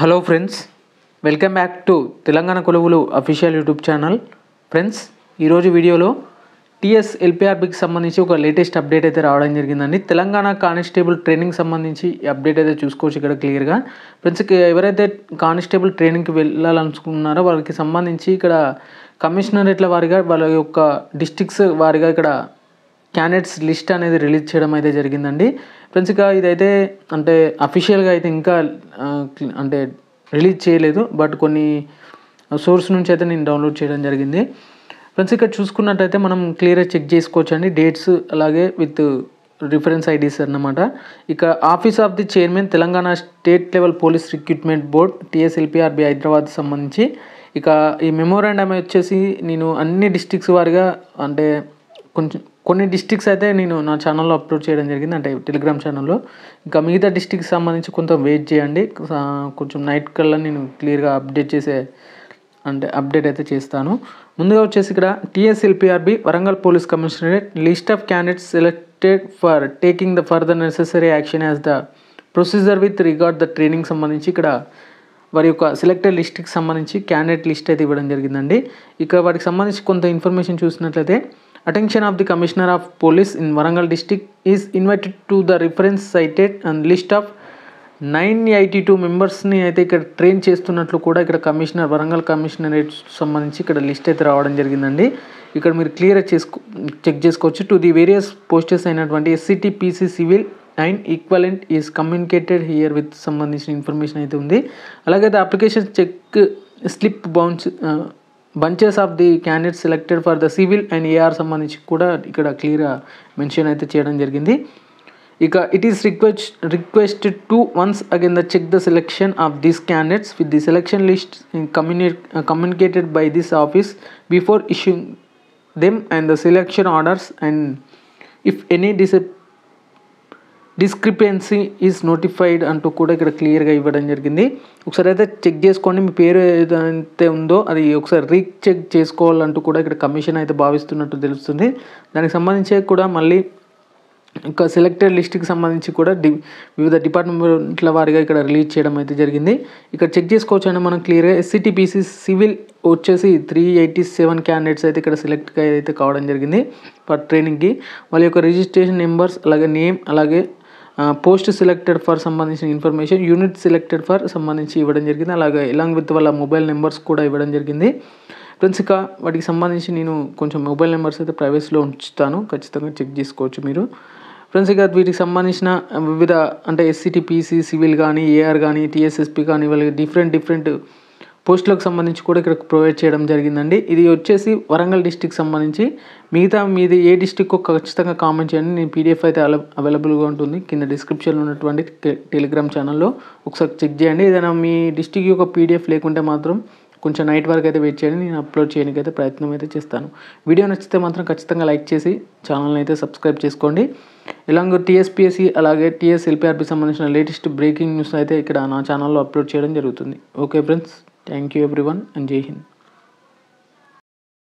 Hello friends, welcome back to Telangana కొలువులు official YouTube channel. Friends, ఈరోజు వీడియోలో టీఎస్ ఎల్పిఆర్బికి సంబంధించి ఒక లేటెస్ట్ అప్డేట్ అయితే రావడం జరిగిందండి. తెలంగాణ కానిస్టేబుల్ ట్రైనింగ్ సంబంధించి ఈ అప్డేట్ అయితే చూసుకోవచ్చు ఇక్కడ క్లియర్గా. ఫ్రెండ్స్, ఎవరైతే కానిస్టేబుల్ ట్రైనింగ్కి వెళ్ళాలనుకున్నారో వాళ్ళకి సంబంధించి ఇక్కడ కమిషనరేట్ల వారిగా వాళ్ళ యొక్క డిస్ట్రిక్ట్స్ వారిగా ఇక్కడ క్యాండిడేట్స్ లిస్ట్ అనేది రిలీజ్ చేయడం అయితే జరిగిందండి. ఫ్రెండ్స్, ఇక ఇదైతే అంటే అఫీషియల్గా అయితే ఇంకా అంటే రిలీజ్ చేయలేదు, బట్ కొన్ని సోర్స్ నుంచి అయితే నేను డౌన్లోడ్ చేయడం జరిగింది. ఫ్రెండ్స్, ఇక్కడ చూసుకున్నట్టయితే మనం క్లియర్గా చెక్ చేసుకోవచ్చు అండి డేట్స్, అలాగే విత్ రిఫరెన్స్ ఐడీస్ అన్నమాట. ఇక office of the chairman Telangana state level police recruitment board TSLPRB Hyderabad సంబంధించి ఇక ఈ మెమోరాండం వచ్చేసి నేను అన్ని డిస్ట్రిక్ట్స్ వారిగా అంటే కొన్ని డిస్ట్రిక్ట్స్ అయితే నేను నా ఛానల్లో అప్లోడ్ చేయడం జరిగింది, అంటే టెలిగ్రామ్ ఛానల్లో. ఇంకా మిగతా డిస్ట్రిక్ట్కి సంబంధించి కొంత వెయిట్ చేయండి, కొంచెం నైట్ కల్లా నేను క్లియర్గా అప్డేట్ అయితే చేస్తాను. ముందుగా వచ్చేసి ఇక్కడ TSLPRB Warangal police commissionerate list of candidates selected for taking the further necessary action as the procedure with regard the training సంబంధించి ఇక్కడ వారి యొక్క సెలెక్టెడ్ లిస్ట్కి సంబంధించి క్యాండిడేట్ లిస్ట్ అయితే ఇవ్వడం జరిగిందండి. ఇక వాటికి సంబంధించి కొంత ఇన్ఫర్మేషన్ చూసినట్లయితే, attention of the commissioner of police in Warangal district is invited to the reference cited and list of 982 మెంబర్స్ని అయితే ఇక్కడ ట్రైన్ చేస్తున్నట్లు కూడా ఇక్కడ కమిషనర్ వరంగల్ కమిషనరేట్ సంబంధించి ఇక్కడ లిస్ట్ అయితే రావడం జరిగిందండి. ఇక్కడ మీరు క్లియర్గా చెక్ చేసుకోవచ్చు. టు ది వేరియస్ పోస్టెస్ అయినటువంటి SCT PC civil and equivalent is communicated here with సంబంధించిన ఇన్ఫర్మేషన్ అయితే ఉంది. అలాగే the application check slip bunches of the candidate selected for the civil and AR సంబంధించి కూడా ఇక్కడ క్లియర్గా మెన్షన్ అయితే చేయడం జరిగింది. ఇక it is requested to once again the check the selection of these candidates with the selection list communicated by this office before issuing them and the selection orders and if any discrepancy is notified అంటూ కూడా ఇక్కడ క్లియర్గా ఇవ్వడం జరిగింది. ఒకసారి అయితే check చేసుకోండి, మీ పేరు ఏదైతే ఉందో అది ఒకసారి రీచెక్ చేసుకోవాలంటూ కూడా ఇక్కడ కమిషన్ అయితే భావిస్తున్నట్టు తెలుస్తుంది. దానికి సంబంధించి కూడా మళ్ళీ ఇంకా సెలెక్టెడ్ లిస్ట్కి సంబంధించి కూడా వివిధ డిపార్ట్మెంట్ల వారిగా ఇక్కడ రిలీజ్ చేయడం అయితే జరిగింది. ఇక్కడ చెక్ చేసుకోవచ్చు అండి మనం క్లియర్గా. ఎస్సిటిపిసి సివిల్ వచ్చేసి 387 క్యాండిడేట్స్ అయితే ఇక్కడ సెలెక్ట్ అయితే కావడం జరిగింది ఫర్ ట్రైనింగ్కి. వాళ్ళ యొక్క రిజిస్ట్రేషన్ నెంబర్స్, అలాగే నేమ్, అలాగే పోస్ట్ సెలెక్టెడ్ ఫర్ సంబంధించిన ఇన్ఫర్మేషన్, యూనిట్ సెలెక్టెడ్ ఫర్ సంబంధించి ఇవ్వడం జరిగింది. అలాగే ఎలాంగ్ విత్ వాళ్ళ మొబైల్ నెంబర్స్ కూడా ఇవ్వడం జరిగింది. ఫ్రెండ్స్, ఇక వాటికి సంబంధించి నేను కొంచెం మొబైల్ నెంబర్స్ అయితే ప్రైవసీలో ఉంచుతాను, ఖచ్చితంగా చెక్ చేసుకోవచ్చు మీరు. ఫ్రెండ్స్, ఇక వీటికి సంబంధించిన వివిధ అంటే ఎస్సిటిపిసి సివిల్ కానీ, ఏఆర్ కానీ, టీఎస్ఎస్పి కానీ వాళ్ళకి డిఫరెంట్ పోస్టులకు సంబంధించి కూడా ఇక్కడ ప్రొవైడ్ చేయడం జరిగిందండి. ఇది వచ్చేసి వరంగల్ డిస్టిక్ సంబంధించి. మిగతా మీది ఏ డిస్టిక్ ఖచ్చితంగా కామెంట్ చేయండి. నేను పీడిఎఫ్ అయితే అవైలబుల్గా ఉంటుంది కింద డిస్క్రిప్షన్లో ఉన్నటువంటి టెలిగ్రామ్ ఛానల్లో ఒకసారి చెక్ చేయండి. ఏదైనా మీ డిస్టిక్ యొక్క పీడిఎఫ్ లేకుంటే మాత్రం కొంచెం నైట్ వరకు అయితే వెయిట్ చేయండి, నేను అప్లోడ్ చేయడానికి అయితే ప్రయత్నం అయితే చేస్తాను. వీడియో నచ్చితే మాత్రం ఖచ్చితంగా లైక్ చేసి ఛానల్ని అయితే సబ్స్క్రైబ్ చేసుకోండి. ఇలాగ టీఎస్పీఎస్సీ అలాగే టీఎస్ఎల్పిఆర్బి సంబంధించిన లేటెస్ట్ బ్రేకింగ్ న్యూస్ అయితే ఇక్కడ నా ఛానల్లో అప్లోడ్ చేయడం జరుగుతుంది. Okay friends, thank you everyone and జై హింద్.